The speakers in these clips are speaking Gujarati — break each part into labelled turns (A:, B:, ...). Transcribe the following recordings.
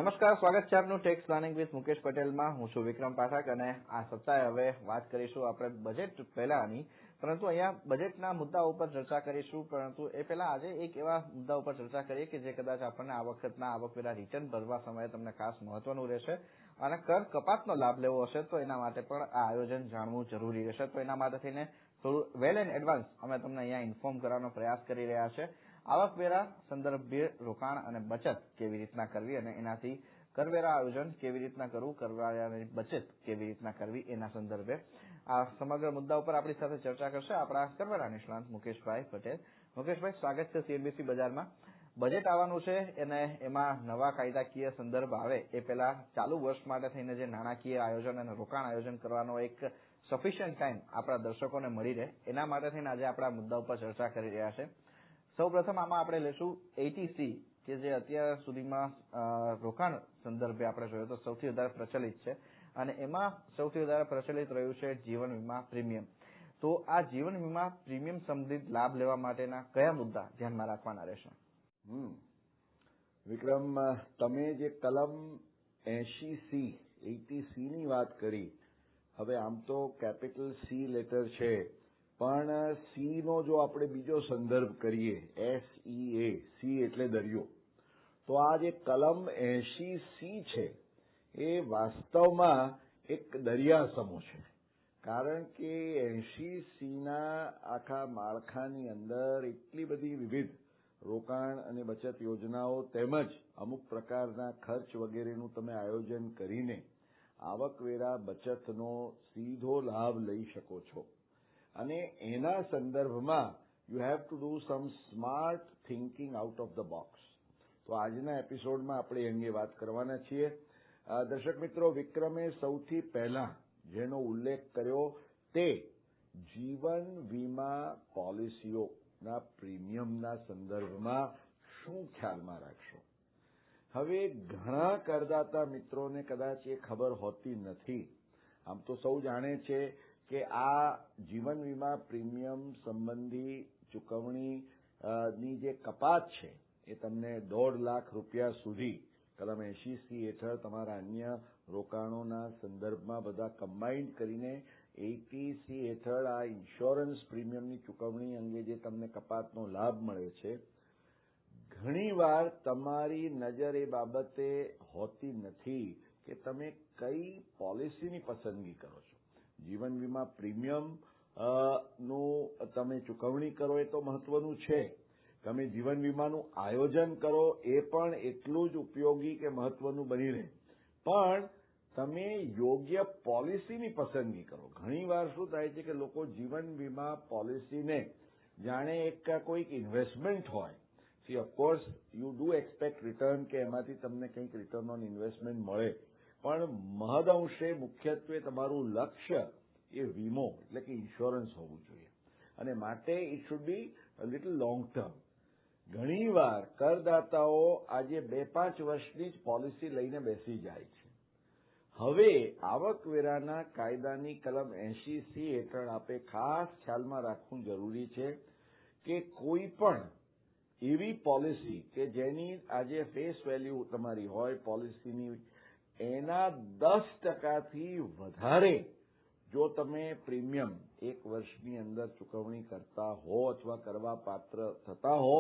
A: નમસ્કાર, સ્વાગત છે આપનું ટેક્સ પ્લાનિંગ વિથ મુકેશ પટેલમાં. હું છું વિક્રમ પાઠક અને આ સપ્તાહે હવે વાત કરીશું આપણે બજેટ પહેલાની, પરંતુ અહીંયા બજેટના મુદ્દા ઉપર ચર્ચા કરીશું. પરંતુ એ પહેલા આજે એક એવા મુદ્દા ઉપર ચર્ચા કરીએ કે જે કદાચ આપણને આ વખતના આવકવેરા રિટર્ન ભરવા સમયે તમને ખાસ મહત્વનું રહેશે અને કર કપાતનો લાભ લેવો હશે તો એના માટે પણ આ આયોજન જાણવું જરૂરી રહેશે. તો એના માટે થઈને થોડું વેલ ઇન એડવાન્સ અમે તમને અહીંયા ઇન્ફોર્મ કરવાનો પ્રયાસ કરી રહ્યા છે. આવકવેરા સંદર્ભે રોકાણ અને બચત કેવી રીતના કરવી અને એનાથી કરવેરા આયોજન કેવી રીતના કરવું, કરવેરાની બચત કેવી રીતના કરવી એના સંદર્ભે આ સમગ્ર મુદ્દા ઉપર આપણી સાથે ચર્ચા કરશે આપણા કરવેરા નિષ્ણાંત મુકેશભાઈ પટેલ. મુકેશભાઈ, સ્વાગત છે સીએનબીસી બજારમાં. બજેટ આવવાનું છે અને એમાં નવા કાયદાકીય સંદર્ભ આવે એ પહેલા ચાલુ વર્ષ માટે થઈને જે નાણાકીય આયોજન અને રોકાણ આયોજન કરવાનો એક સફિશિયન્ટ ટાઈમ આપણા દર્શકોને મળી રહે એના માટે થઈને આજે આપણા મુદ્દા ઉપર ચર્ચા કરી રહ્યા છે. સૌપ્રથમ આમાં આપણે લેશું એટીસી કે જે અત્યાર સુધીમાં રોકાણ સંદર્ભે આપણે જોઈએ તો સૌથી વધારે પ્રચલિત છે અને એમાં સૌથી વધારે પ્રચલિત રહ્યું છે જીવન વીમા પ્રીમિયમ. તો આ જીવન વીમા પ્રીમિયમ સંબંધિત લાભ લેવા માટેના કયા મુદ્દા ધ્યાનમાં રાખવાના રહેશે?
B: વિક્રમ, તમે જે કલમ 80C ની વાત કરી, હવે આમ તો કેપિટલ સી લેટર છે, પણ સી નો જો આપણે બીજો સંદર્ભ કરીએ SEA, સી એટલે દરિયો, તો આ જે કલમ 80C છે એ વાસ્તવમાં એક દરિયા સમો છે. કારણ કે 80C ના આખા માળખાની અંદર એટલી બધી વિવિધ રોકાણ અને બચત યોજનાઓ તેમજ અમુક પ્રકારના ખર્ચ વગેરેનું તમે આયોજન કરીને આવકવેરા બચતનો સીધો લાભ લઈ શકો છો. અને એના સંદર્ભમાં you have to do sum smart thinking out of the box. તો આજના એપિસોડમાં આપણે એ અંગે વાત કરવાના છીએ. દર્શક મિત્રો, વિક્રમે સૌથી પહેલા જેનો ઉલ્લેખ કર્યો તે જીવન વીમા પોલિસીઓના પ્રીમિયમના સંદર્ભમાં શું ખ્યાલમાં રાખશો. હવે ઘણા કરદાતા મિત્રોને કદાચ એ ખબર હોતી નથી. આમ તો સૌ જાણે છે કે આ જીવન વીમા પ્રીમિયમ સંબંધી ચૂકવણીની જે કપાત છે એ તમને 1.5 લાખ રૂપિયા સુધી કલમ 80C હેઠળ તમારા અન્ય રોકાણોના સંદર્ભમાં બધા કમ્બાઇન્ડ કરીને 80C હેઠળ આ ઇન્સ્યોરન્સ પ્રીમિયમની ચૂકવણી અંગે જે તમને કપાતનો લાભ મળે છે, ઘણીવાર તમારી નજર એ બાબતે હોતી નથી કે તમે કઈ પોલિસીની પસંદગી કરો છો. જીવન વીમા પ્રીમિયમ નું તમે ચૂકવણી કરો એ તો મહત્વનું છે, તમે જીવન વીમાનું આયોજન કરો એ પણ એટલું જ ઉપયોગી કે મહત્વનું બની રહે, પણ તમે યોગ્ય પોલિસીની પસંદગી કરો. ઘણીવાર શું થાય છે કે લોકો જીવન વીમા પોલિસીને જાણે એક કોઈક ઇન્વેસ્ટમેન્ટ હોય. C of course you do expect return કે એમાંથી તમને કંઈક રિટર્ન ઓન ઇન્વેસ્ટમેન્ટ મળે, પણ મહદઅંશે મુખ્યત્વે તમારું લક્ષ્ય એ વીમો એટલે કે ઇન્સ્યોરન્સ હોવું જોઈએ અને માટે it should be little long term. ઘણીવાર કરદાતાઓ આજે 2-5 વર્ષની જ પોલિસી લઈને બેસી જાય છે. હવે આવકવેરાના કાયદાની કલમ 80C હેઠળ આપે ખાસ ખ્યાલમાં રાખવું જરૂરી છે કે કોઈ પણ એવી પોલિસી કે જેની આજે ફેસ વેલ્યુ તમારી હોય પોલિસીની એના 10%થી વધારે જો તમે પ્રીમિયમ 1 વર્ષની અંદર ચૂકવણી કરતા હો અથવા કરવા પાત્ર થતા હો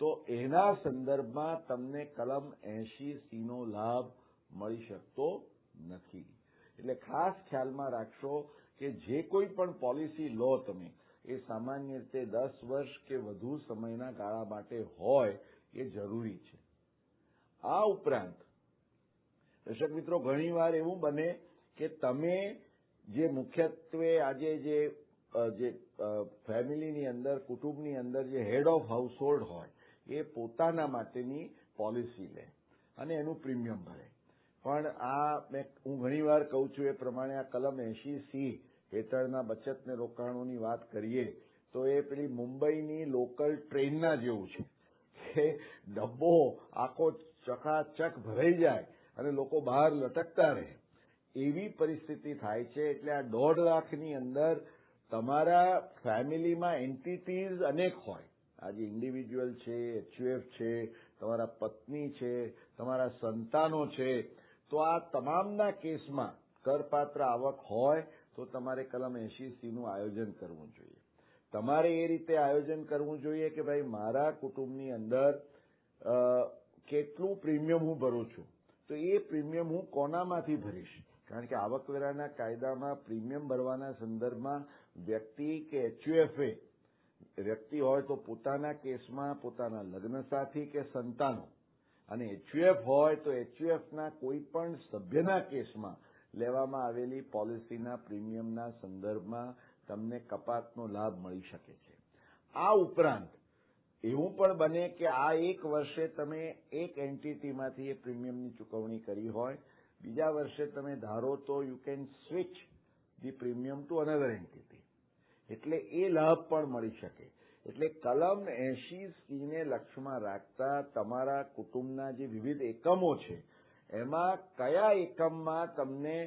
B: તો એના સંદર્ભમાં તમને કલમ 80C નો લાભ મળી શકતો નથી. એટલે ખાસ ખ્યાલમાં રાખશો કે જે કોઈ પણ પોલિસી લો તમે એ સામાન્ય રીતે 10 વર્ષ કે વધુ સમયના ગાળા માટે હોય એ જરૂરી છે. આ ઉપરાંત દર્શક મિત્રો, ઘણીવાર એવું બને કે તમે જે મુખ્યત્વે આજે જે ફેમિલીની અંદર કુટુંબની અંદર જે હેડ ઓફ હાઉસહોલ્ડ હોય એ પોતાના માટેની પોલિસી લે અને એનું પ્રીમિયમ ભરે, પણ હું ઘણીવાર કહું છું એ પ્રમાણે આ કલમ 80C હેઠળના બચત ને રોકાણોની વાત કરીએ તો એ પેલી મુંબઈની લોકલ ટ્રેનના જેવું છે કે ડબ્બો આખો ચકાચક ભરાઈ જાય અને લોકો બહાર લટકતા રહે, એવી પરિસ્થિતિ થાય છે. એટલે આ 1.5 લાખની અંદર તમારા ફેમિલીમાં એન્ટિટીઝ અનેક હોય આજે ઇન્ડિવિજ્યુઅલ છે, એચયુએફ છે, તમારા પત્ની છે, તમારા સંતાનો છે, તો આ તમામના કેસમાં કરપાત્ર આવક હોય તો તમારે કલમ 80C નું આયોજન કરવું જોઈએ. તમારે એ રીતે આયોજન કરવું જોઈએ કે ભાઈ મારા કુટુંબની અંદર કેટલું પ્રીમિયમ હું ભરું છું, તો એ પ્રીમિયમ હું કોનામાંથી ભરીશ. કારણ કે આવકવેરાના કાયદામાં પ્રીમિયમ ભરવાના સંદર્ભમાં વ્યક્તિ કે એચયુએફએ વ્યક્તિ હોય તો પોતાના કેસમાં પોતાના લગ્નસાથી કે સંતાનો, અને એચયુએફ હોય તો એચયુએફના કોઈ પણ સભ્યના કેસમાં લેવામાં આવેલી પોલિસીના પ્રીમિયમના સંદર્ભમાં તમને કપાતનો લાભ મળી શકે છે. આ ઉપરાંત એવું પણ બને કે આ એક વર્ષે તમે એક એન્ટિટીમાંથી એ પ્રીમિયમની ચૂકવણી કરી હોય, બીજા વર્ષે તમે ધારો તો you can switch the premium to another entity, એટલે એ લાભ પણ મળી શકે. એટલે કલમ 80C ને લક્ષ્યમાં રાખતા તમારા કુટુંબના જે વિવિધ એકમો છે એમાં કયા એકમમાં તમને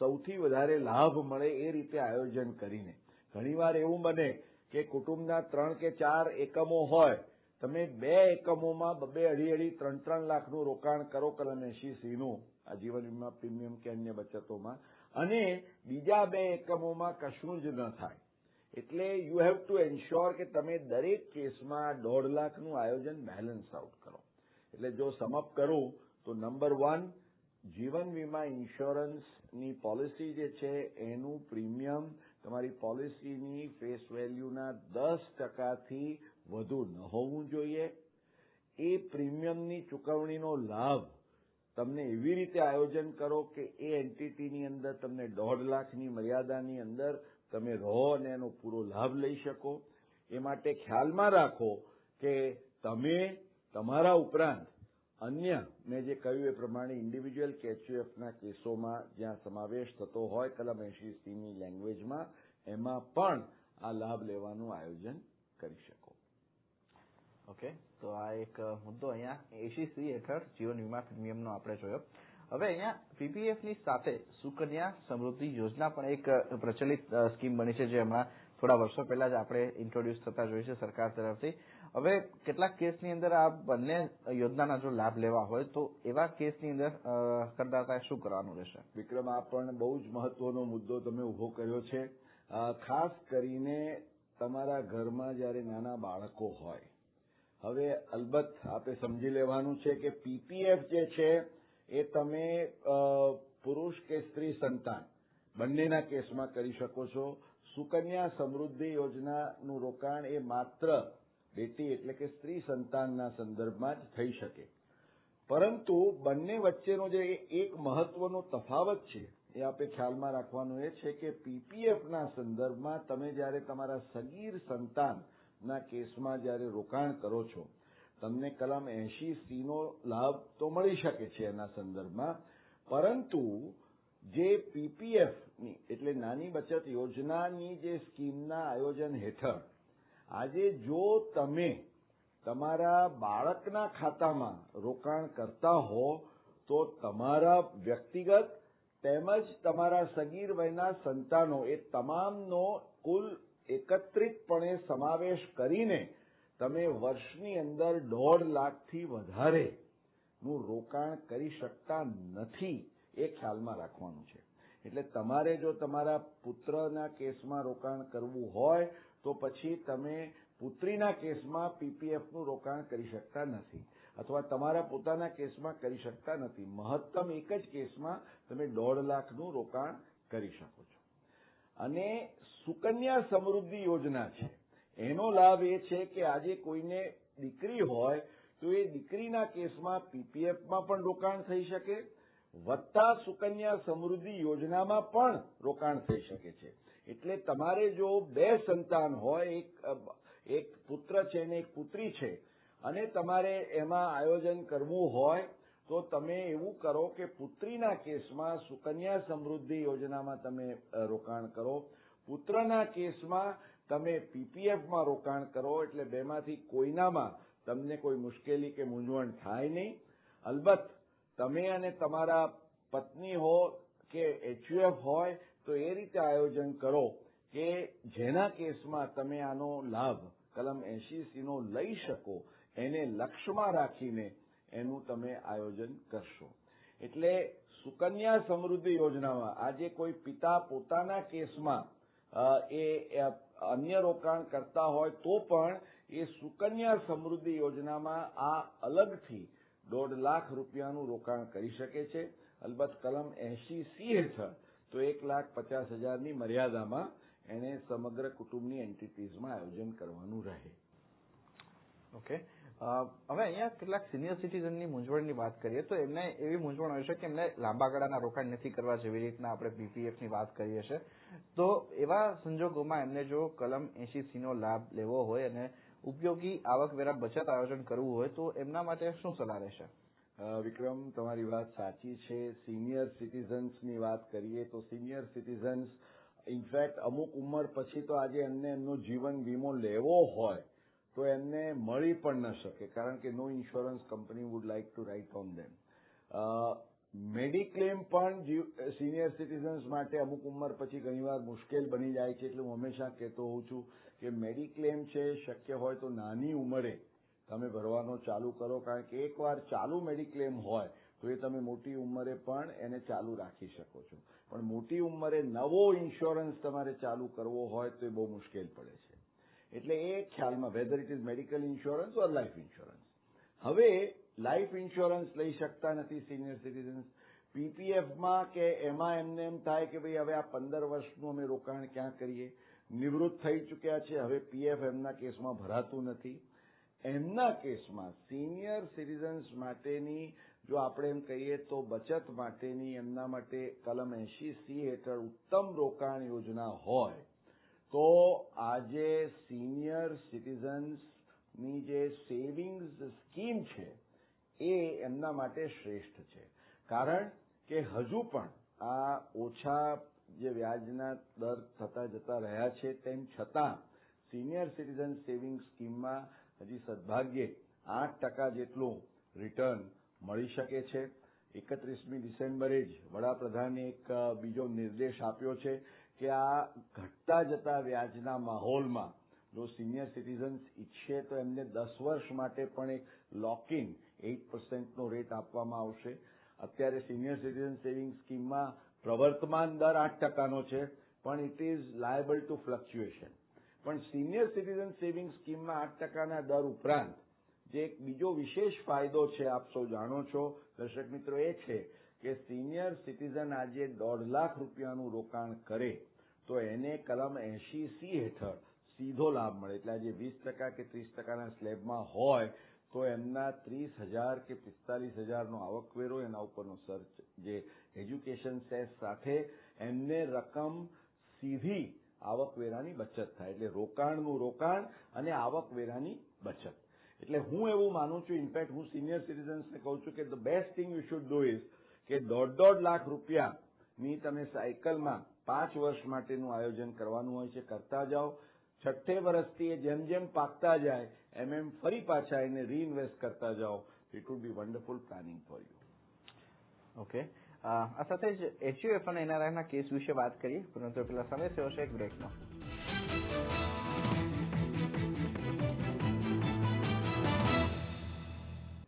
B: સૌથી વધારે લાભ મળે એ રીતે આયોજન કરીને. ઘણીવાર એવું બને કે કુટુંબના 3 કે 4 એકમો હોય, તમે 2 એકમોમાં 2.5-3 લાખનું રોકાણ કરો કલમ 80C નું આ જીવન વીમા પ્રીમિયમ કે અન્ય બચતોમાં, અને બીજા 2 એકમોમાં કશું જ ન થાય. એટલે યુ હેવ ટુ એન્શ્યોર કે તમે દરેક કેસમાં 1.5 લાખનું આયોજન બેલેન્સ આઉટ કરો. એટલે જો સમઅપ કરું તો નંબર 1, જીવન વીમા ઇન્સ્યોરન્સની પોલિસી જે છે એનું પ્રીમિયમ તમારી પોલિસીની ફેસ વેલ્યુના 10%થી વધુ ન હોવું જોઈએ. એ પ્રીમિયમની ચૂકવણીનો લાભ તમને એવી રીતે આયોજન કરો કે એ એન્ટિટીની અંદર તમને 1.5 લાખની મર્યાદાની અંદર તમે રહો અને એનો પૂરો લાભ લઈ શકો. એ માટે ખ્યાલમાં રાખો કે તમે તમારા ઉપરાંત અન્ય મેં જે કહ્યું એ પ્રમાણે ઇન્ડિવિજ્યુઅલ કે એચયુએફના કેસોમાં જ્યાં સમાવેશ થતો હોય કલમ 80Cની લેંગ્વેજમાં, એમાં પણ આ લાભ લેવાનું આયોજન કરી શકો.
A: ઓકે, તો આ એક મુદ્દો અહીંયા 80C હેઠળ જીવન વીમા પ્રીમિયમનો આપણે જોયો. હવે અહીંયા પીપીએફની સાથે સુકન્યા સમૃદ્ધિ યોજના પણ એક પ્રચલિત સ્કીમ બની છે, જે હમણાં થોડા વર્ષો પહેલા જ આપણે ઇન્ટ્રોડ્યુસ થતા જોઈએ છે સરકાર તરફથી. હવે કેટલાક કેસની અંદર આ બંને યોજનાના જો લાભ લેવા હોય તો એવા કેસની અંદર કરદાતાએ શું કરવાનું રહેશે?
B: વિક્રમ, આ પણ બહુ જ મહત્વનો મુદ્દો તમે ઉભો કર્યો છે. ખાસ કરીને તમારા ઘરમાં જ્યારે નાના બાળકો હોય. હવે અલબત્ત આપણે સમજી લેવાનું છે કે પીપીએફ જે છે એ તમે પુરુષ કે સ્ત્રી સંતાન બંનેના કેસમાં કરી શકો છો. સુકન્યા સમૃદ્ધિ યોજનાનું રોકાણ એ માત્ર બેટી એટલે કે સ્ત્રી સંતાનના સંદર્ભમાં જ થઈ શકે. પરંતુ બંને વચ્ચેનો જે એક મહત્વનો તફાવત છે એ આપણે ખ્યાલમાં રાખવાનું એ છે કે પીપીએફના સંદર્ભમાં તમે જ્યારે તમારા સગીર સંતાનના કેસમાં જ્યારે રોકાણ કરો છો, તમને કલમ 80C નો લાભ તો મળી શકે છે એના સંદર્ભમાં, પરંતુ જે પીપીએફની એટલે નાની બચત યોજનાની જે સ્કીમના આયોજન હેઠળ આજે જો તમે તમારા બાળકના ખાતામાં રોકાણ કરતા હો તો તમારા વ્યક્તિગત તેમજ તમારા સગીર વયના સંતાનો એ તમામનો કુલ એકત્રિતપણે સમાવેશ કરીને તમે વર્ષની અંદર 1.5 લાખથી વધારેનું રોકાણ કરી શકતા નથી, એ ખ્યાલમાં રાખવાનું છે. એટલે તમારે જો તમારા પુત્રના કેસમાં રોકાણ કરવું હોય તો પછી તમે પુત્રીના કેસમાં પીપીએફનું રોકાણ કરી શકતા નથી, અથવા તમારા પોતાના કેસમાં કરી શકતા નથી. મહત્તમ એક જ કેસમાં તમે 1.5 લાખનું રોકાણ કરી શકો છો. અને સુકન્યા સમૃદ્ધિ યોજના છે એનો લાભ એ છે કે આજે કોઈને દીકરી હોય તો એ દીકરીના કેસમાં પીપીએફમાં પણ રોકાણ થઈ શકે, વત્તા સુકન્યા સમૃદ્ધિ યોજનામાં પણ રોકાણ થઈ શકે છે. એટલે તમારે જો 2 સંતાન હોય, એક પુત્ર છે અને એક પુત્રી છે, અને તમારે એમાં આયોજન કરવું હોય તો તમે એવું કરો કે પુત્રીના કેસમાં સુકન્યા સમૃદ્ધિ યોજનામાં તમે રોકાણ કરો, પુત્રના કેસમાં તમે પીપીએફમાં રોકાણ કરો. એટલે બેમાંથી કોઈનામાં તમને કોઈ મુશ્કેલી કે મૂંઝવણ થાય નહીં. અલબત્ત તમે અને તમારા પત્ની હો કે એચયુએફ હોય તો એ રીતે આયોજન કરો કે જેના કેસમાં તમે આનો લાભ કલમ 80C નો લઈ શકો એને લક્ષ્યમાં રાખીને એનું તમે આયોજન કરશો. એટલે સુકન્યા સમૃદ્ધિ યોજનામાં આજે કોઈ પિતા પોતાના કેસમાં એ અન્ય રોકાણ કરતા હોય તો પણ એ સુકન્યા સમૃદ્ધિ યોજનામાં આ અલગથી 1.5 લાખ રૂપિયાનું રોકાણ કરી શકે છે. અલબત્ત કલમ 80C હેઠળ તો 1,50,000ની મર્યાદામાં એને સમગ્ર કુટુંબની એન્ટિટીઝમાં આયોજન કરવાનું રહે.
A: ઓકે, હવે અહીંયા કેટલાક સિનિયર સિટીઝનની મૂંઝવણની વાત કરીએ તો એમને એવી મૂંઝવણ હોય છે કે એમને લાંબા ગાળાના રોકાણ નથી કરવા, જેવી રીતના આપણે પીપીએફની વાત કરીએ છીએ. તો એવા સંજોગોમાં એમને જો કલમ 80C નો લાભ લેવો હોય અને ઉપયોગી આવકવેરા બચત આયોજન કરવું હોય તો એમના માટે શું સલાહ રહેશે?
B: વિક્રમ, તમારી વાત સાચી છે. સિનિયર સિટીઝન્સની વાત કરીએ તો સિનિયર સિટીઝન્સ ઇનફેક્ટ અમુક ઉંમર પછી તો આજે એમને એમનો જીવન વીમો લેવો હોય તો એમને મળી પણ ન શકે, કારણ કે no insurance company would like to write on them. Mediclaim પણ સિનિયર સિટીઝન્સ માટે અમુક ઉંમર પછી ઘણીવાર મુશ્કેલ બની જાય છે. એટલે હું હંમેશા કહેતો હોઉં છું કે મેડિક્લેમ છે શક્ય હોય તો નાની ઉંમરે તમે ભરવાનો ચાલુ કરો, કારણ કે એકવાર ચાલુ મેડિક્લેમ હોય તો એ તમે મોટી ઉંમરે પણ એને ચાલુ રાખી શકો છો. પણ મોટી ઉંમરે નવો ઇન્સ્યોરન્સ તમારે ચાલુ કરવો હોય તો એ બહુ મુશ્કેલ પડે છે. એટલે એ ખ્યાલમાં, whether it is medical insurance or life insurance. હવે લાઈફ ઇન્સ્યોરન્સ લઈ શકતા નથી સિનિયર સિટીઝન્સ. પીપીએફમાં કે એમાં એમને એમ થાય કે ભાઈ હવે આ 15 વર્ષનું અમે રોકાણ ક્યાં કરીએ, નિવૃત્ત થઈ ચૂક્યા છે, હવે પીએફ એમના કેસમાં ભરાતું નથી. એમના કેસમાં સિનિયર સિટીઝન્સ માટેની જો આપણે એમ કહીએ તો બચત માટેની એમના માટે કલમ 80C હેઠળ ઉત્તમ રોકાણ યોજના હોય તો આજે સિનિયર સિટીઝન્સની જે સેવિંગ્સ સ્કીમ છે એ એમના માટે શ્રેષ્ઠ છે. કારણ કે હજુ પણ આ ઓછા જે વ્યાજના દર થતા જતા રહ્યા છે તેમ છતાં સિનિયર સિટીઝન સેવિંગ સ્કીમમાં હજી સદભાગ્યે 8% જેટલું રિટર્ન મળી શકે છે. 31મી ડિસેમ્બરે જ વડાપ્રધાને એક બીજો નિર્દેશ આપ્યો છે કે આ ઘટતા જતા વ્યાજના માહોલમાં જો સિનિયર સિટીઝન્સ ઈચ્છે તો એમને 10 વર્ષ માટે પણ એક લોક-ઇન 8%નો રેટ આપવામાં આવશે. અત્યારે સિનિયર સિટીઝન સેવિંગ સ્કીમમાં પ્રવર્તમાન દર 8%નો છે, પણ it is liable to fluctuation. પણ સિનિયર સિટીઝન સેવિંગ સ્કીમમાં 8%ના દર ઉપરાંત જે એક બીજો વિશેષ ફાયદો છે, આપ સૌ જાણો છો દર્શક મિત્રો, એ છે કે સિનિયર સિટીઝન આજે 1.5 લાખ રૂપિયાનું રોકાણ કરે તો એને કલમ 80C હેઠળ સીધો લાભ મળે. એટલે આજે 20% કે 30%ના સ્લેબમાં હોય તો એમના 30,000 કે 45,000નો આવકવેરો, એના ઉપરનો સર્ચ જે એજ્યુકેશન સેસ સાથે એમને રકમ સીધી આવકવેરાની બચત થાય. એટલે રોકાણનું રોકાણ અને આવકવેરાની બચત. એટલે હું એવું માનું છું, ઇનફેક્ટ હું સિનિયર સિટીઝન્સને કહું છું કે the best thing you should do is કે 1.5 લાખ રૂપિયાની તમે સાયકલમાં 5 વર્ષ માટેનું આયોજન કરવાનું હોય છે, કરતા જાઓ. 6 વર્ષથી જેમ જેમ પાકતા જાય એમ ફરી પાછા એને રીઇન્વેસ્ટ કરતા જાઓ. It would be wonderful planning for you.
A: Okay, આ સાથે જ એચયુએફ અને એનઆરઆઈના કેસ વિશે વાત કરીએ, પરંતુ પેલા સમય થયો છે એક બ્રેકનો.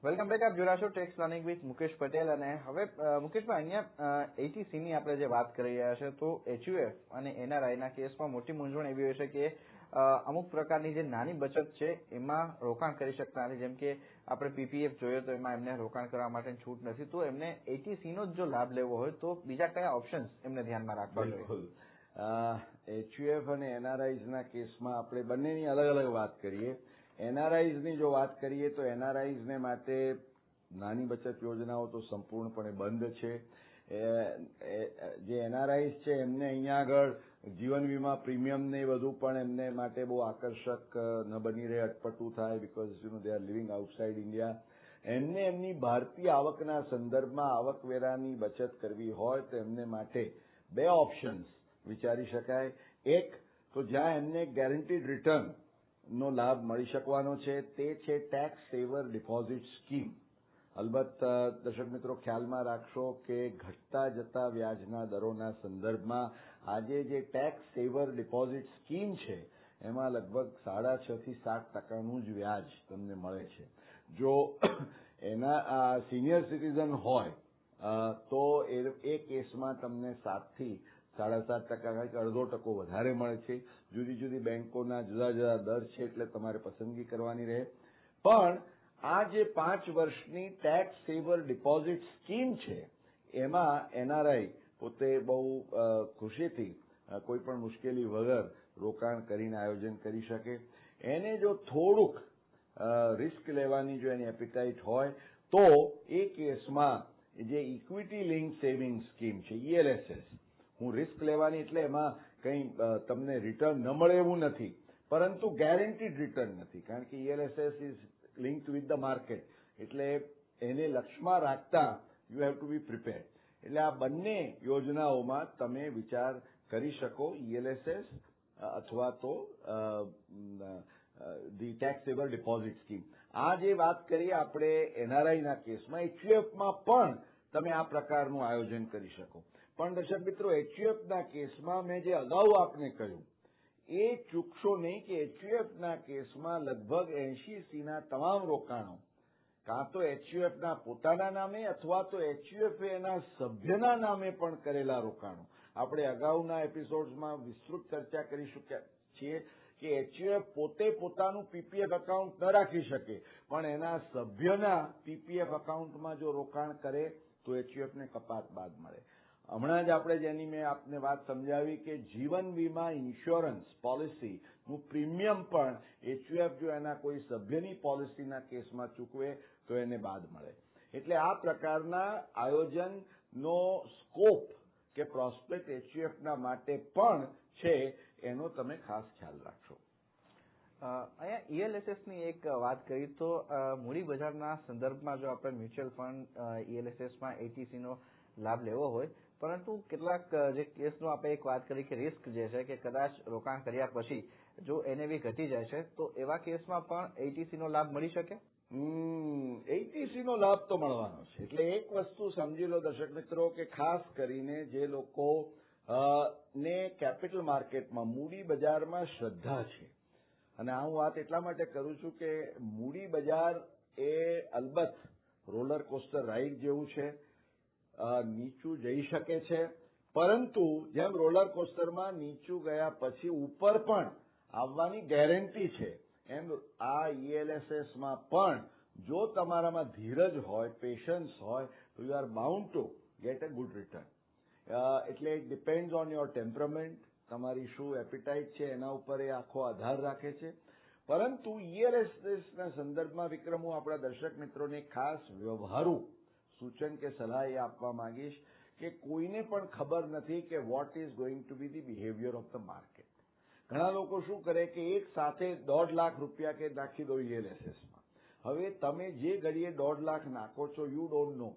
A: Welcome back. આપ જોડાશો tax planning with Mukesh Patel. અને હવે મુકેશભાઈ, અહીંયા 80C આપણે જે વાત કરી રહ્યા છે તો એચયુએફ અને એનઆરઆઈના કેસમાં મોટી મૂંઝવણ એવી હોય છે કે અમુક પ્રકારની જે નાની બચત છે એમાં રોકાણ કરી શકતા નથી. જેમ કે આપણે પીપીએફ જોઈએ તો એમાં એમને રોકાણ કરવા માટે છૂટ નથી. તો એમને 80C નો જ જો લાભ લેવો હોય તો બીજા કયા ઓપ્શન્સ એમને ધ્યાનમાં રાખવા જોઈએ?
B: એચયુએફ અને એનઆરઆઈઝના કેસમાં આપણે બંનેની અલગ અલગ વાત કરીએ. એનઆરઆઈઝની જો વાત કરીએ તો એનઆરઆઈઝને માટે નાની બચત યોજનાઓ તો સંપૂર્ણપણે બંધ છે. જે એનઆરઆઈઝ છે એમને અહીંયા આગળ જીવન વીમા પ્રીમિયમ ને બધું પણ એમને માટે બહુ આકર્ષક ન બની રહે, અટપટું થાય, because they are living outside India. એમને એમની ભારતીય આવકના સંદર્ભમાં આવકવેરાની બચત કરવી હોય તો એમને માટે 2 ઓપ્શન્સ વિચારી શકાય. એક તો જ્યાં એમને ગેરંટીડ રિટર્ન નો લાભ મળી શકવાનો છે તે છે ટેક્સ સેવર ડિપોઝિટ સ્કીમ. અલબત્ત દર્શક મિત્રો ખ્યાલમાં રાખશો કે ઘટતા જતા વ્યાજના દરોના સંદર્ભમાં આજે જે ટેક્સ સેવર ડિપોઝિટ સ્કીમ છે એમાં લગભગ 6.5 થી 7% જ વ્યાજ તમને મળે છે. જો એના સિનિયર સિટીઝન હોય તો એ કેસમાં તમને 7 થી 7.5% અડધો ટકો વધારે મળે છે. જુદી જુદી બેંકોના જુદા જુદા દર છે, એટલે તમારે પસંદગી કરવાની રહે. પણ આ જે 5 વર્ષની ટેક્સ સેવર ડિપોઝિટ સ્કીમ છે એમાં એનઆરઆઈ પોતે બહુ ખુશીથી કોઈ પણ મુશ્કેલી વગર રોકાણ કરીને આયોજન કરી શકે. એને જો થોડુંક રિસ્ક લેવાની જો એની એપિટાઇટ હોય તો એ કેસમાં જે ઇક્વિટી લિંક સેવિંગ સ્કીમ છે ELSS, હું રિસ્ક લેવાની એટલે એમાં કંઈ તમને રિટર્ન ન મળે એવું નથી, પરંતુ ગેરંટીડ રિટર્ન નથી, કારણ કે ELSS is linked with the market, એટલે એને લક્ષ્યમાં રાખતા you have to be prepared. એટલે આ બંને યોજનાઓમાં તમે વિચાર કરી શકો, ELSS અથવા તો ધી ટેક્સ સેવર ડિપોઝિટ સ્કીમ. આ જે વાત કરીએ આપણે એનઆરઆઈના કેસમાં, HUFમાં પણ તમે આ પ્રકારનું આયોજન કરી શકો. પણ દર્શક મિત્રો, HUFના કેસમાં મેં જે અગાઉ આપને કહ્યું એ ચૂકશો નહીં કે HUFના કેસમાં લગભગ 80%ના તમામ રોકાણો કાં તો HUFના પોતાના નામે અથવા તો HUF એના સભ્યના નામે પણ કરેલા રોકાણો. આપણે અગાઉના એપિસોડ્સમાં વિસ્તૃત ચર્ચા કરી ચૂક્યા છીએ કે HUF પોતે પોતાનું PPF એકાઉન્ટ ન રાખી શકે, પણ એના સભ્યના PPF એકાઉન્ટમાં જો રોકાણ કરે તો HUFને કપાત બાદ મળે. હમણાં જ આપણે જેની મેં આપને વાત સમજાવી કે જીવન વીમા ઇન્સ્યોરન્સ પોલિસીનું પ્રીમિયમ પણ HUF જો એના કોઈ સભ્યની પોલિસીના કેસમાં ચૂકવે તો એને બાદ મળે. એટલે આ પ્રકારના આયોજનનો સ્કોપ કે પ્રોસ્પેક્ટ HUFના માટે પણ છે, એનો તમે ખાસ ખ્યાલ રાખશો.
A: અહીંયા ELSSની એક વાત કરી તો મૂડી બજારના સંદર્ભમાં જો આપણે મ્યુચ્યુઅલ ફંડ ELSSમાં ATCનો લાભ લેવો હોય, પરંતુ કેટલાક જે કેસનો આપણે એક વાત કરી કે રિસ્ક જે છે કે કદાચ રોકાણ કર્યા પછી જો NAV ઘટી જાય છે તો એવા કેસમાં પણ ATCનો લાભ મળી શકે?
B: ATCનો લાભ તો મળવાનો છે. એટલે એક વસ્તુ સમજી લો દર્શક મિત્રો કે ખાસ કરીને જે લોકો ને કેપિટલ માર્કેટમાં મૂડી બજારમાં શ્રદ્ધા છે, અને આ હું વાત એટલા માટે કરું છું કે મૂડી બજાર એ અલબત્ત રોલર કોસ્ટર રાઇડ જેવું છે, નીચું જઈ શકે છે, પરંતુ જેમ રોલર કોસ્ટરમાં નીચું ગયા પછી ઉપર પણ આવવાની ગેરંટી છે, એમ આ ELSSમાં પણ જો તમારામાં ધીરજ હોય, પેશન્સ હોય, તો you are bound two get a good return. એટલે ઇટ ડિપેન્ડ્સ ઓન યોર ટેમ્પરમેન્ટ, તમારી શું એપિટાઇટ છે એના ઉપર એ આખો આધાર રાખે છે. પરંતુ ELSSના સંદર્ભમાં વિક્રમ, હું આપણા દર્શક મિત્રોને ખાસ વ્યવહારુ સૂચન કે સલાહ એ આપવા માંગીશ કે કોઈને પણ ખબર નથી કે what is going to B the behaviour of the market. ઘણા લોકો શું કરે કે એક સાથે 1.5 લાખ રૂપિયા કે નાખી દો ELSSમાં. હવે તમે જે ઘડીએ 1.5 લાખ નાખો છો, યુ ડોન્ટ નો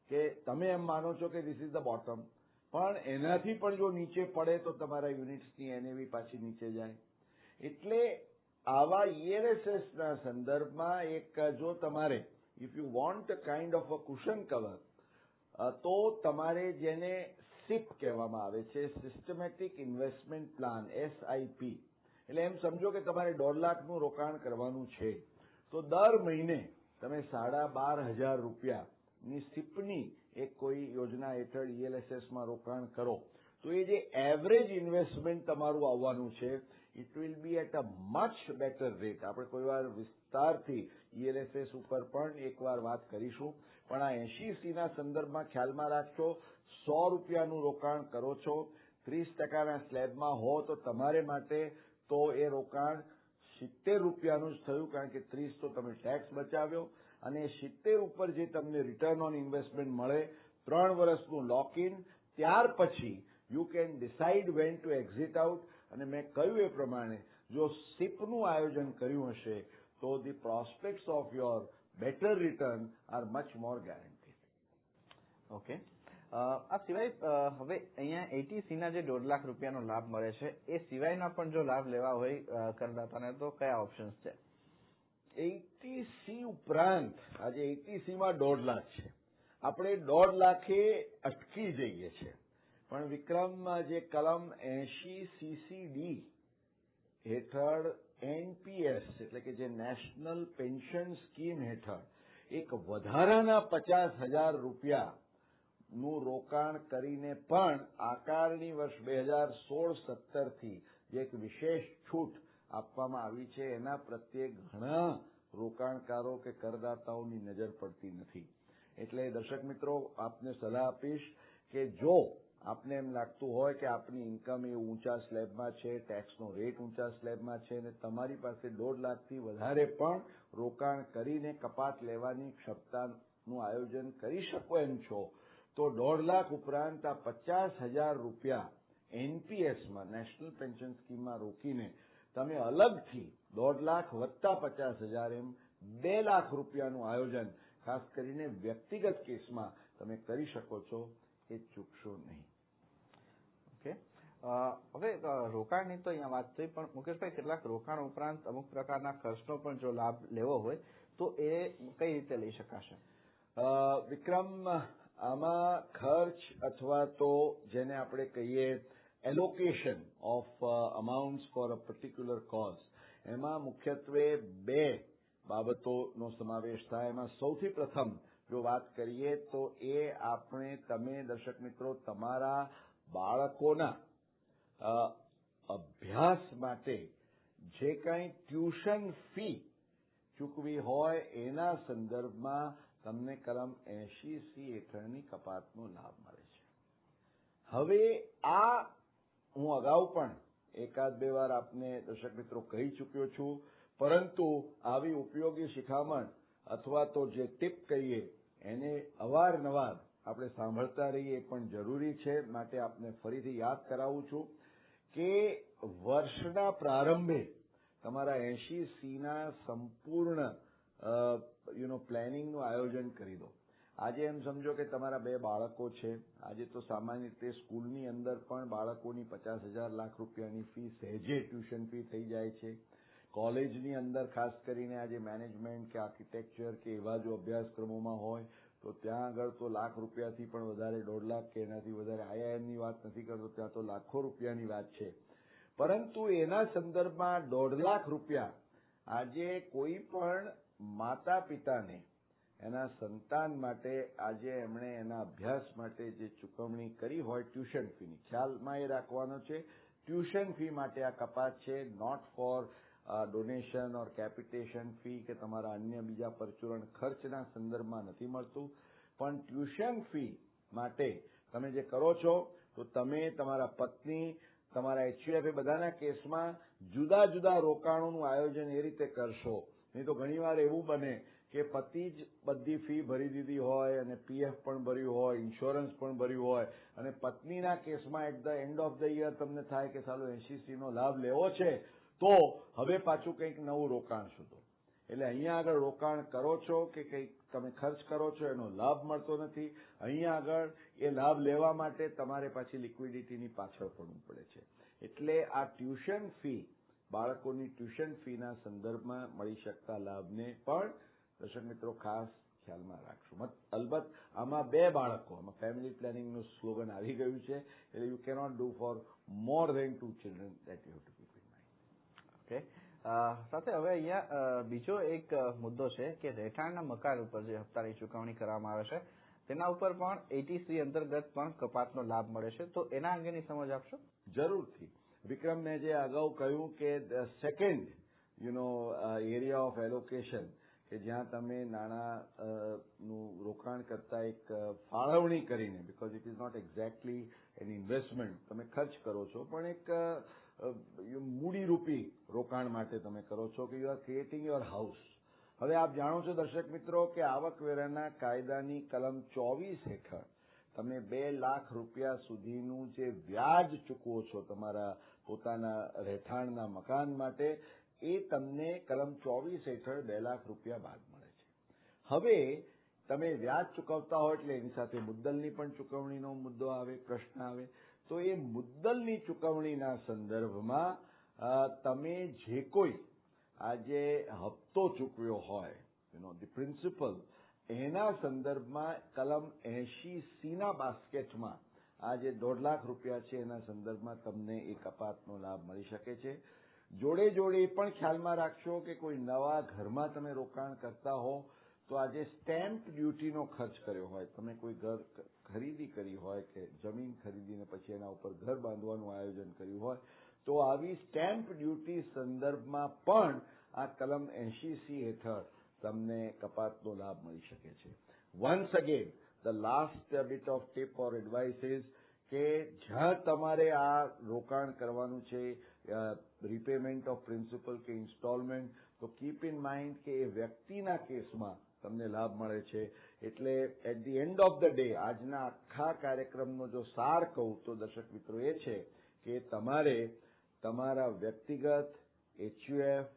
B: કે તમે એમ માનો છો કે ધીસ ઇઝ ધ બોટમ, પણ એનાથી પણ જો નીચે પડે તો તમારા યુનિટ્સની NAV પાછી નીચે જાય. એટલે આવા ELSSના સંદર્ભમાં એક જો તમારે if you want a kind of a cushion cover, તો તમારે જેને SIP કહેવામાં આવે છે, સિસ્ટમેટિક ઇન્વેસ્ટમેન્ટ પ્લાન, SIP, એટલે એમ સમજો કે તમારે 1.5 લાખનું રોકાણ કરવાનું છે, તો દર મહિને તમે 12,500 રૂપિયાની SIPની એક કોઈ યોજના હેઠળ ELSSમાં રોકાણ કરો તો એ જે એવરેજ ઇન્વેસ્ટમેન્ટ તમારું આવવાનું છે, it will be at a much better rate. આપણે કોઈ વાર વિસ્તારથી ELSS ઉપર પણ એકવાર વાત કરીશું, પણ આ 80Cના સંદર્ભમાં ખ્યાલમાં રાખશો, 100 રૂપિયાનું રોકાણ કરો છો, 30%ના સ્લેબમાં હો તો તમારે માટે તો એ રોકાણ 70 રૂપિયાનું જ થયું, કારણ કે 30 તો તમે ટેક્સ બચાવ્યો, અને 70 ઉપર જે તમને રિટર્ન ઓન ઇન્વેસ્ટમેન્ટ મળે, 3 વર્ષનું લોક ઇન, ત્યાર પછી you can decide when to exit out. અને મેં કહ્યું એ પ્રમાણે જો SIPનું આયોજન કર્યું હશે તો the prospects of your better return are much more guaranteed.
A: Okay. આ સિવાય હવે અહીંયા ATCના જે 1.5 લાખ રૂપિયાનો લાભ મળે છે એ સિવાયના પણ જો લાભ લેવા હોય કરદાતાને તો કયા ઓપ્શન્સ છે?
B: ATC ઉપરાંત આજે ATCમાં 1.5 લાખ છે, આપણે 1.5 લાખે અટકી જઈએ છીએ. પણ વિક્રમ, જે કલમ 80CCD હેઠળ એનપીએસ એટલે કે જે નેશનલ પેન્શન સ્કીમ હેઠળ એક વધારાના 50,000 રૂપિયાનું રોકાણ કરીને પણ આકારણી વર્ષ 2016-17 થી જે એક વિશેષ છૂટ આપવામાં આવી છે એના પ્રત્યે ઘણા રોકાણકારો કે કરદાતાઓની નજર પડતી નથી. એટલે દર્શક મિત્રો, આપને સલાહ આપીશ કે જો આપને એમ લાગતું હોય કે આપની ઇન્કમ એ ઊંચા સ્લેબમાં છે, ટેક્સનો રેટ ઊંચા સ્લેબમાં છે અને તમારી પાસે 1.5 લાખથી વધારે પણ રોકાણ કરીને કપાત લેવાની ક્ષમતાનું આયોજન કરી શકો એમ છો, તો 1.5 લાખ ઉપરાંત આ 50,000 રૂપિયા એનપીએસમાં નેશનલ પેન્શન સ્કીમમાં રોકીને તમે અલગથી 1.5 લાખ વત્તા 50,000 એમ 2 લાખ રૂપિયાનું આયોજન ખાસ કરીને વ્યક્તિગત કેસમાં તમે કરી શકો છો, એ ચૂકશો નહીં.
A: ઓકે, હવે રોકાણની તો અહીંયા વાત થઈ, પણ મુકેશભાઈ કેટલાક રોકાણ ઉપરાંત અમુક પ્રકારના ખર્ચનો પણ જો લાભ લેવો હોય તો એ કઈ રીતે લઈ શકાશે?
B: વિક્રમ, આમાં ખર્ચ અથવા તો જેને આપણે કહીએ allocation of amounts for a particular cause, એમાં મુખ્યત્વે 2 બાબતોનો સમાવેશ થાય. એમાં સૌથી પ્રથમ જો વાત કરીએ તો એ તમે દર્શક મિત્રો તમારા બાળકોના અભ્યાસ માટે જે કંઈ ટ્યુશન ફી ચૂકવી હોય એના સંદર્ભમાં તમને કલમ 80C હેઠળની કપાતનો લાભ મળે છે. હવે આ હું અગાઉ પણ 1-2 વાર આપને દર્શક મિત્રો કહી ચૂક્યો છું, પરંતુ આવી ઉપયોગી શિખામણ અથવા તો જે ટીપ કહીએ એને અવારનવાર આપણે સાંભળતા રહીએ એ પણ જરૂરી છે. માટે આપને ફરીથી યાદ કરાવું છું કે વર્ષના પ્રારંભે તમારા 80Cના સંપૂર્ણ પ્લાનિંગનું આયોજન કરી દો. આજે એમ સમજો કે તમારા 2 બાળકો છે. આજે તો સામાન્ય રીતે સ્કૂલની અંદર પણ બાળકોની 50,000 લાખ રૂપિયાની ફી સહેજે ટ્યુશન ફી થઈ જાય છે. કોલેજની અંદર ખાસ કરીને આજે મેનેજમેન્ટ કે આર્કિટેક્ચર કે એવા જો અભ્યાસક્રમોમાં હોય તો ત્યાં આગળ તો લાખ રૂપિયાથી પણ વધારે 1.5 લાખ કે એનાથી વધારે, આઈઆઈએમની વાત નથી કરતો, ત્યાં તો લાખો રૂપિયાની વાત છે. પરંતુ એના સંદર્ભમાં 1.5 લાખ રૂપિયા આજે કોઈ પણ માતા પિતાને એના સંતાન માટે આજે એમણે એના અભ્યાસ માટે જે ચૂકવણી કરી હોય ટ્યુશન ફીની, ખ્યાલમાં એ રાખવાનો છે ટ્યુશન ફી માટે આ કપાત છે, not for donation or capitation fee કે તમારા અન્ય બીજા પરચુરણ ખર્ચના સંદર્ભમાં નથી મળતું. પણ ટ્યુશન ફી માટે તમે જે કરો છો તો તમે તમારા પત્ની, તમારા એચયુએફ એ બધાના કેસમાં જુદા જુદા રોકાણોનું આયોજન એ રીતે કરશો. નહીં તો ઘણીવાર એવું બને કે પતિ જ બધી ફી ભરી દીધી હોય અને પીએફ પણ ભર્યું હોય, ઇન્સ્યોરન્સ પણ ભર્યું હોય અને પત્નીના કેસમાં at the end of the year તમને થાય કે ચાલો 80Cનો લાભ લેવો છે તો હવે પાછું કંઈક નવું રોકાણ શોધો. એટલે અહીંયા આગળ રોકાણ કરો છો કે કંઈક તમે ખર્ચ કરો છો એનો લાભ મળતો નથી. અહીંયા આગળ એ લાભ લેવા માટે તમારે પાછી લિક્વિડિટીની પાછળ પડવું પડે છે. એટલે આ ટ્યુશન ફી, બાળકોની ટ્યુશન ફીના સંદર્ભમાં મળી શકતા લાભને પણ દર્શક મિત્રો ખાસ ખ્યાલમાં રાખશું. અલબત્ત આમાં 2 બાળકો, આમાં ફેમિલી પ્લાનિંગનું સ્લોગન આવી ગયું છે, એટલે you cannot do for more than 2 children, that you have to keep in mind.
A: Okay, સાથે હવે અહીંયા બીજો એક મુદ્દો છે કે રહેઠાણના મકાન ઉપર જે હપ્તાની ચૂકવણી કરવામાં આવે છે તેના ઉપર પણ 80C અંતર્ગત પણ કપાતનો લાભ મળે છે, તો એના અંગેની સમજ આપશો?
B: જરૂરથી. વિક્રમ, મેં જે અગાઉ કહ્યું કે સેકન્ડ એરિયા ઓફ એલોકેશન કે જ્યાં તમે નાણાંનું રોકાણ કરતા એક ફાળવણી કરીને, because it is not exactly an investment, તમે ખર્ચ કરો છો પણ એક મૂડીરૂપી રોકાણ માટે તમે કરો છો કે you are creating your house. હવે આપ જાણો છો દર્શક મિત્રો કે આવકવેરાના કાયદાની કલમ 24 હેઠળ તમે 2 લાખ રૂપિયા સુધીનું જે વ્યાજ ચૂકવો છો તમારા પોતાના રહેઠાણના મકાન માટે, એ તમને કલમ 24 હેઠળ 2 લાખ રૂપિયા બાદ મળે છે. હવે તમે વ્યાજ ચૂકવતા હો એટલે એની સાથે મુદ્દલની પણ ચૂકવણીનો મુદ્દો આવે, પ્રશ્ન આવે. તો એ મુદ્દલની ચૂકવણીના સંદર્ભમાં તમે જે કોઈ આજે હપ્તો ચૂકવ્યો હોય, ધી પ્રિન્સિપલ, એના સંદર્ભમાં કલમ 80Cના બાસ્કેટમાં આ જે 1.5 લાખ રૂપિયા છે એના સંદર્ભમાં તમને એ કપાતનો લાભ મળી શકે છે. જોડે જોડે એ પણ ખ્યાલમાં રાખશો કે કોઈ નવા ઘરમાં તમે રોકાણ કરતા હો તો આજે સ્ટેમ્પ ડ્યુટીનો ખર્ચ કર્યો હોય, તમે કોઈ ઘર ખરીદી કરી હોય કે જમીન ખરીદીને પછી એના ઉપર ઘર બાંધવાનું આયોજન કર્યું હોય તો આવી સ્ટેમ્પ ડ્યુટી સંદર્ભમાં પણ આ કલમ 80C હેઠળ તમને કપાતનો લાભ મળી શકે છે. Once again the last bit of tip or advice is કે જ્યાં તમારે આ રોકાણ કરવાનું છે, રીપેમેન્ટ ઓફ પ્રિન્સિપલ કે ઇન્સ્ટોલમેન્ટ, તો કીપ ઇન માઇન્ડ કે એ વ્યક્તિના કેસમાં તમને લાભ મળે છે. એટલે at the end of the day આજના આખા કાર્યક્રમનો જો સાર કહું તો દર્શક મિત્રો એ છે કે તમારે તમારા વ્યક્તિગત HUF,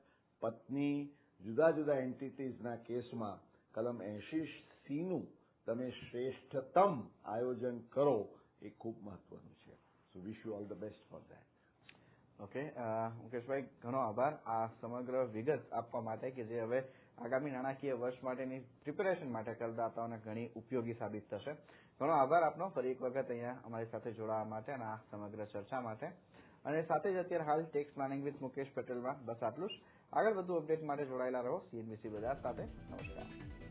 B: પત્ની, જુદા જુદા એન્ટિટીઝના કેસમાં કલમ 80C નું તમે શ્રેષ્ઠતમ આયોજન કરો એ ખૂબ મહત્વનું છે. So wish you all the best for that.
A: Okay, મુકેશભાઈ ઘણો આભાર આ સમગ્ર વિગત આપવા માટે કે જે હવે આગામી નાણાકીય વર્ષ માટેની પ્રિપેરેશન માટે કરદાતાઓને ઘણી ઉપયોગી સાબિત થશે. ઘણો આભાર આપનો ફરી એક વખત અહીંયા અમારી સાથે જોડાવા માટે અને આ સમગ્ર ચર્ચા માટે. અને સાથે જ અત્યારે હાલ ટેક્સ પ્લાનિંગ વિથ મુકેશ પટેલમાં બસ આટલું જ. આગળ વધુ અપડેટ માટે જોડાયેલા રહો CNBC બજાર સાથે. નમસ્કાર.